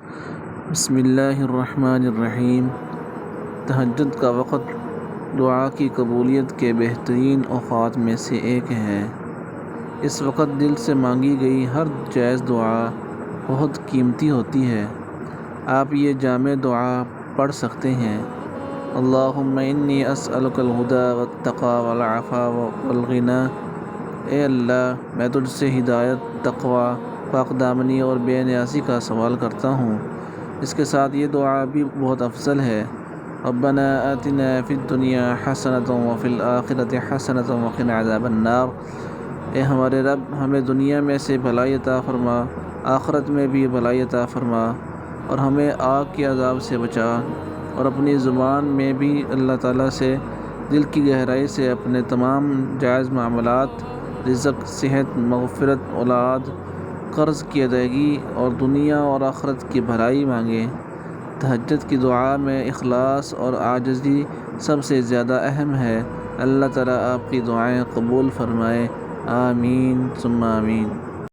بسم اللہ الرحمن الرحیم۔ تہجد کا وقت دعا کی قبولیت کے بہترین اوقات میں سے ایک ہے۔ اس وقت دل سے مانگی گئی ہر جائز دعا بہت قیمتی ہوتی ہے۔ آپ یہ جامع دعا پڑھ سکتے ہیں: اللہم انی اسألک الہدی والتقی والعفاف والغنی۔ اے اللہ، میں تجھ سے ہدایت، تقوی، پاک دامنی اور بے نیازی کا سوال کرتا ہوں۔ اس کے ساتھ یہ دعا بھی بہت افضل ہے: ربنا آتنا فی الدنیا حسنۃ وفی الآخرۃ حسنۃ وقنا عذاب النار۔ اے ہمارے رب، ہمیں دنیا میں سے بھلائی عطا فرما، آخرت میں بھی بھلائی عطا فرما، اور ہمیں آگ کے عذاب سے بچا۔ اور اپنی زبان میں بھی اللہ تعالیٰ سے دل کی گہرائی سے اپنے تمام جائز معاملات، رزق، صحت، مغفرت، اولاد، قرض کی ادائیگی اور دنیا اور آخرت کی بھلائی مانگیں۔ تہجد کی دعا میں اخلاص اور عاجزی سب سے زیادہ اہم ہے۔ اللہ تعالیٰ آپ کی دعائیں قبول فرمائے، آمین ثم آمین۔